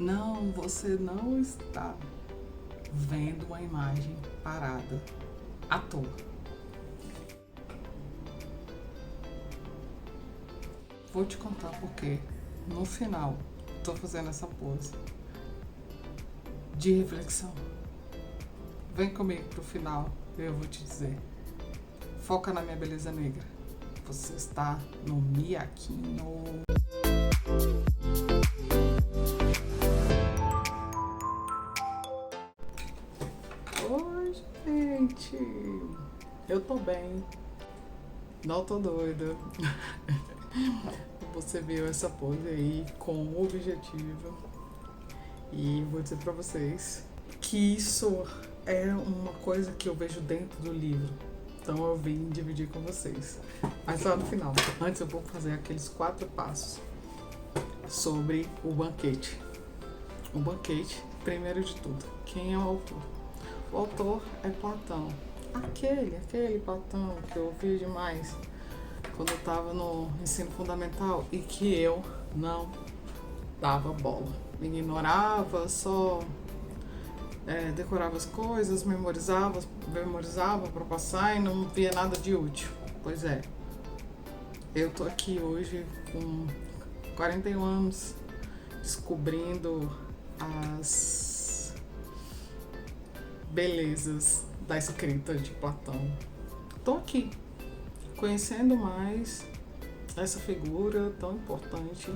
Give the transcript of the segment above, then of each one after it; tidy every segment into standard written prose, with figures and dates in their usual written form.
Não, você não está vendo uma imagem parada à toa. Vou te contar porque no final estou fazendo essa pose de reflexão. Vem comigo pro final e eu vou te dizer. Foca na minha beleza negra. Você está no Miaquinho. Oi, gente. Eu tô bem. Não tô doida. Você viu essa pose aí com o objetivo. E vou dizer pra vocês que isso é uma coisa que eu vejo dentro do livro. Então eu vim dividir com vocês. Mas lá no final, antes eu vou fazer aqueles 4 passos sobre o banquete. O banquete, primeiro de tudo, quem é o autor? O autor é Platão. Aquele Platão que eu ouvi demais quando eu estava no ensino fundamental e que eu não dava bola. Me ignorava, só decorava as coisas, memorizava para passar e não via nada de útil. Pois é, eu tô aqui hoje com 41 anos descobrindo as belezas da escrita de Platão. Tô aqui conhecendo mais essa figura tão importante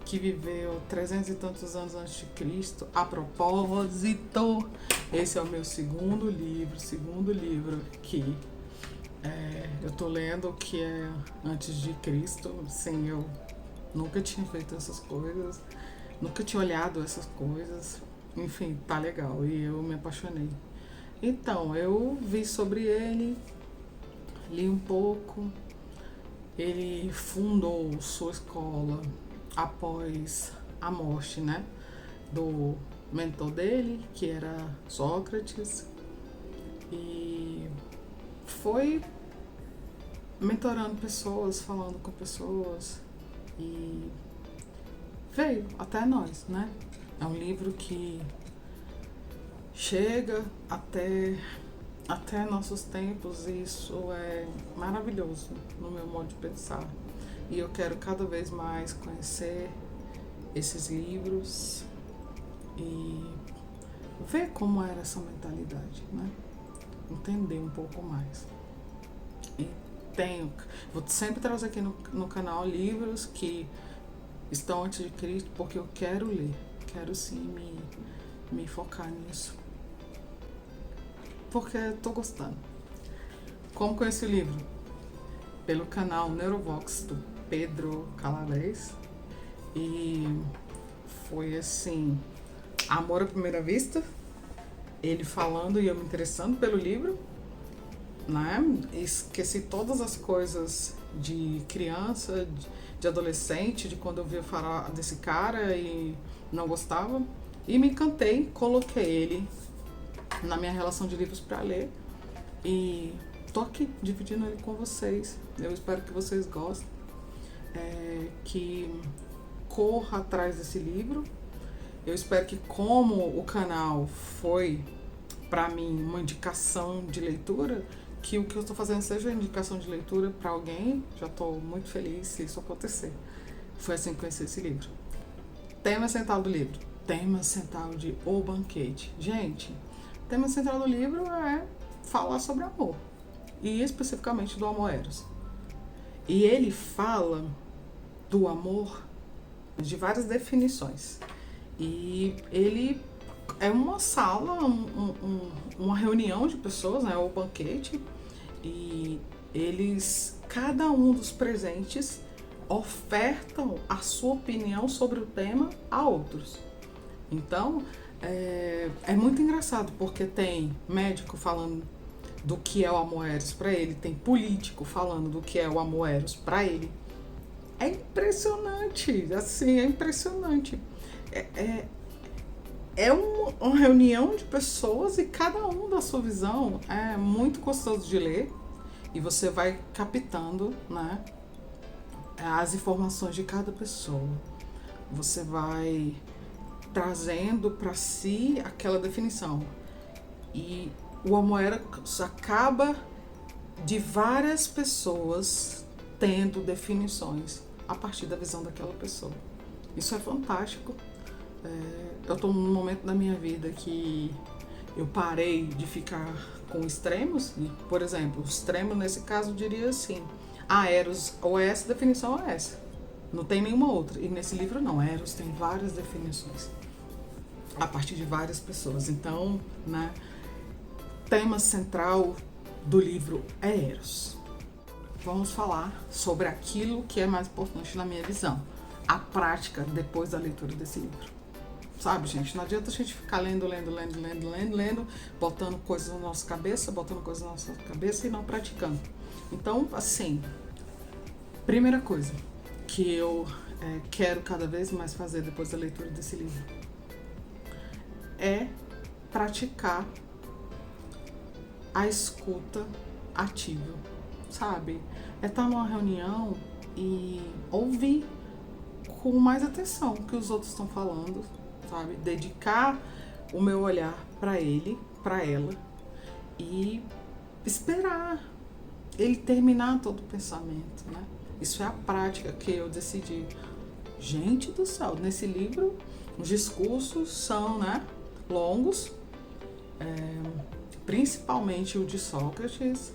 que viveu 300 e tantos anos antes de Cristo. A propósito, esse é o meu segundo livro que eu tô lendo, que é antes de Cristo. Sim, eu nunca tinha feito essas coisas, nunca tinha olhado essas coisas. Enfim, tá legal e eu me apaixonei. Então, eu vi sobre ele, li um pouco. Ele fundou sua escola após a morte, né, do mentor dele, que era Sócrates, e foi mentorando pessoas, falando com pessoas, e veio até nós, né? É um livro que chega até nossos tempos, e isso é maravilhoso no meu modo de pensar. E eu quero cada vez mais conhecer esses livros e ver como era essa mentalidade, né? Entender um pouco mais. E vou sempre trazer aqui no canal livros que estão antes de Cristo, porque eu quero ler, quero sim me focar nisso, porque estou gostando. Como conheci o livro? Pelo canal Neurovox do Pedro Calabres, e foi assim, amor à primeira vista, ele falando e eu me interessando pelo livro, né? Esqueci todas as coisas de criança, de adolescente, de quando eu vi falar desse cara e não gostava, e me encantei, coloquei ele na minha relação de livros para ler e tô aqui dividindo ele com vocês. Eu espero que vocês gostem, que corra atrás desse livro. Eu espero que, como o canal foi para mim uma indicação de leitura, que o que eu estou fazendo seja indicação de leitura para alguém. Já estou muito feliz se isso acontecer. Foi assim que conheci esse livro. Tema central do livro: tema central de O Banquete. Gente, tema central do livro é falar sobre amor, e especificamente do amor eros. E ele fala do amor de várias definições. E ele é uma sala, uma reunião de pessoas, né, o banquete, e cada um dos presentes ofertam a sua opinião sobre o tema a outros. Então, é muito engraçado, porque tem médico falando do que é o amor eros para ele, tem político falando do que é o amor eros para ele. É impressionante, assim, é impressionante. É uma reunião de pessoas e cada um da sua visão. É muito gostoso de ler e você vai captando, né, as informações de cada pessoa. Você vai trazendo para si aquela definição. E o amor eros acaba de várias pessoas tendo definições a partir da visão daquela pessoa. Isso é fantástico. Eu estou num momento da minha vida que eu parei de ficar com extremos. E, por exemplo, o extremo nesse caso eu diria assim: eros ou é essa definição ou é essa. Não tem nenhuma outra. E nesse livro não, eros tem várias definições a partir de várias pessoas. Então, né, tema central do livro é eros. Vamos falar sobre aquilo que é mais importante na minha visão, a prática depois da leitura desse livro. Sabe, gente, não adianta a gente ficar lendo, botando coisas na nossa cabeça, e não praticando. Então, assim, primeira coisa que eu quero cada vez mais fazer depois da leitura desse livro é praticar a escuta ativa, sabe? É estar numa reunião e ouvir com mais atenção o que os outros estão falando, sabe? Dedicar o meu olhar para ele, para ela e esperar ele terminar todo o pensamento, né? Isso é a prática que eu decidi. Gente do céu, nesse livro os discursos são, né, longos, principalmente o de Sócrates,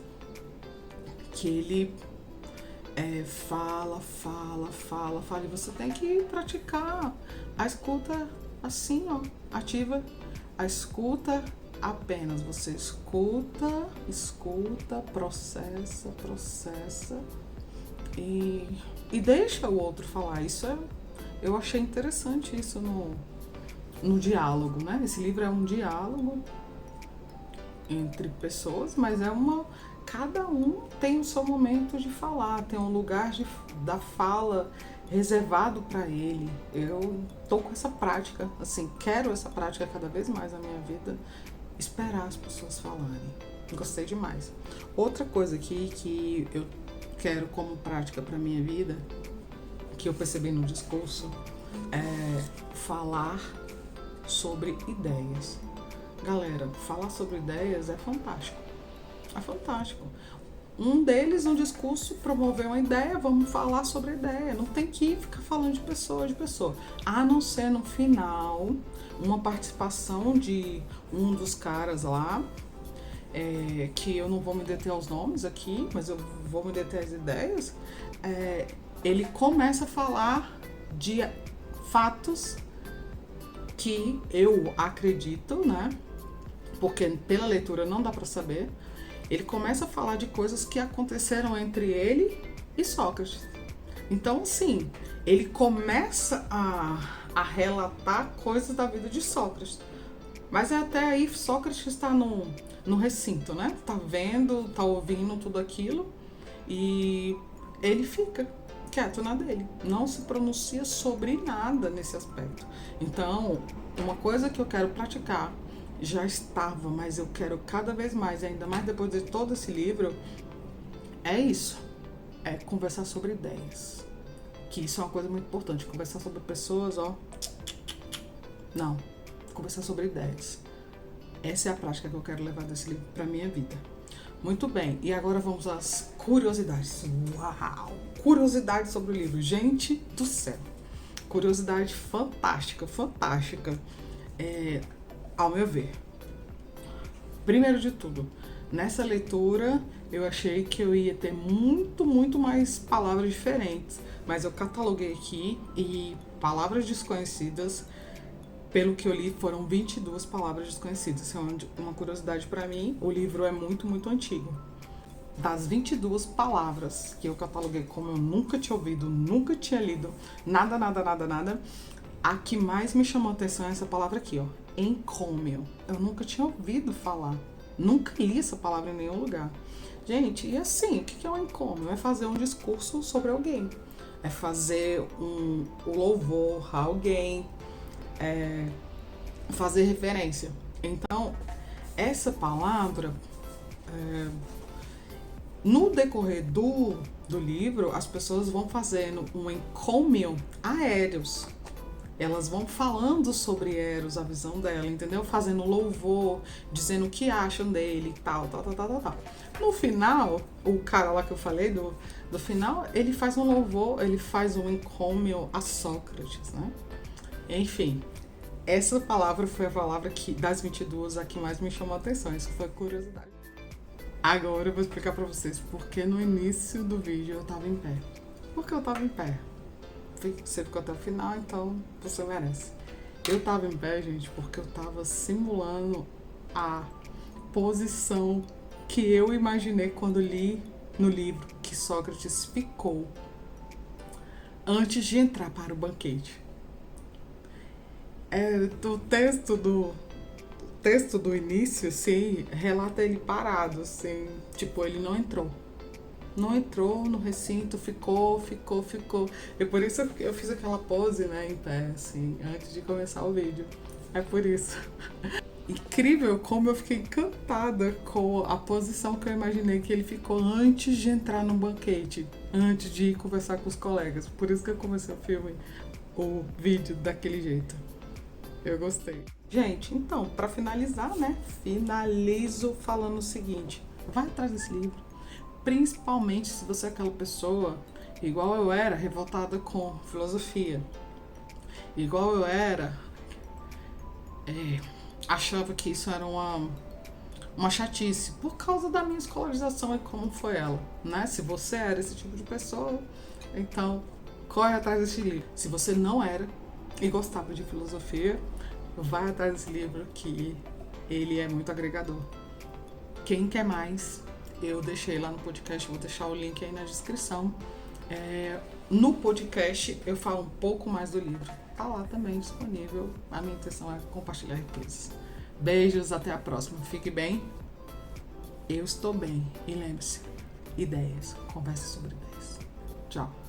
que ele fala, e você tem que praticar a escuta assim, ó, ativa, a escuta apenas, você escuta, processa e deixa o outro falar. Isso eu achei interessante isso no diálogo, né? Esse livro é um diálogo entre pessoas, mas cada um tem o seu momento de falar, tem um lugar da fala reservado para ele. Eu tô com essa prática, assim, quero essa prática cada vez mais na minha vida, esperar as pessoas falarem. Gostei demais. Outra coisa aqui que eu quero como prática para minha vida, que eu percebi no discurso, é falar sobre ideias. Galera, falar sobre ideias é fantástico. É fantástico. Um deles, no discurso, promoveu uma ideia, vamos falar sobre a ideia. Não tem que ficar falando de pessoa. A não ser no final, uma participação de um dos caras lá, que eu não vou me deter aos nomes aqui, mas eu vou me deter às ideias. Ele começa a falar de fatos que eu acredito, né? Porque pela leitura não dá para saber. Ele começa a falar de coisas que aconteceram entre ele e Sócrates. Então, assim, ele começa a relatar coisas da vida de Sócrates. Mas até aí Sócrates está no recinto, né? Tá vendo, tá ouvindo tudo aquilo e ele fica quieto na dele. Não se pronuncia sobre nada nesse aspecto. Então, uma coisa que eu quero praticar, já estava, mas eu quero cada vez mais, ainda mais depois de todo esse livro, é isso. É conversar sobre ideias. Que isso é uma coisa muito importante. Conversar sobre pessoas, não. Conversar sobre ideias. Essa é a prática que eu quero levar desse livro para minha vida. Muito bem, e agora vamos às curiosidades. Uau! Curiosidades sobre o livro. Gente do céu. Curiosidade fantástica. Ao meu ver. Primeiro de tudo, nessa leitura eu achei que eu ia ter muito mais palavras diferentes, mas eu cataloguei aqui e palavras desconhecidas, pelo que eu li, foram 22 palavras desconhecidas. Isso é uma curiosidade para mim. O livro é muito antigo. Das 22 palavras que eu cataloguei, como eu nunca tinha ouvido, nunca tinha lido, nada, a que mais me chamou a atenção é essa palavra aqui, ó. Encômio. Eu nunca tinha ouvido falar. Nunca li essa palavra em nenhum lugar. Gente, e assim, o que é um encômio? É fazer um discurso sobre alguém. É fazer um louvor a alguém. É fazer referência. Então, essa palavra, no decorrer do livro, as pessoas vão fazendo um encômio aéreos. Elas vão falando sobre Eros, a visão dela, entendeu? Fazendo louvor, dizendo o que acham dele e tal. No final, o cara lá que eu falei do final, ele faz um louvor, ele faz um encômio a Sócrates, né? Enfim, essa palavra foi a palavra que, das 22, a que mais me chamou a atenção. Isso foi curiosidade. Agora eu vou explicar pra vocês porque no início do vídeo eu tava em pé. Por que eu tava em pé? Você ficou até o final, então você merece. Eu tava em pé, gente, porque eu tava simulando a posição que eu imaginei quando li no livro que Sócrates ficou antes de entrar para o banquete. O texto do início, assim, relata ele parado, assim, tipo, ele não entrou no recinto, ficou. E por isso eu fiz aquela pose, né, em pé, assim, antes de começar o vídeo. É por isso. Incrível como eu fiquei encantada com a posição que eu imaginei que ele ficou antes de entrar no banquete, antes de ir conversar com os colegas. Por isso que eu comecei o vídeo daquele jeito. Eu gostei. Gente, então, para finalizar, né, finalizo falando o seguinte: vai atrás desse livro. Principalmente se você é aquela pessoa, igual eu era, revoltada com filosofia. Igual eu era, achava que isso era uma chatice. Por causa da minha escolarização e como foi ela, né? Se você era esse tipo de pessoa, então corre atrás desse livro. Se você não era e gostava de filosofia, vai atrás desse livro que ele é muito agregador. Quem quer mais, eu deixei lá no podcast, vou deixar o link aí na descrição. No podcast eu falo um pouco mais do livro. Tá lá também disponível. A minha intenção é compartilhar riquezas. Beijos, até a próxima. Fique bem. Eu estou bem. E lembre-se, ideias. Converse sobre ideias. Tchau.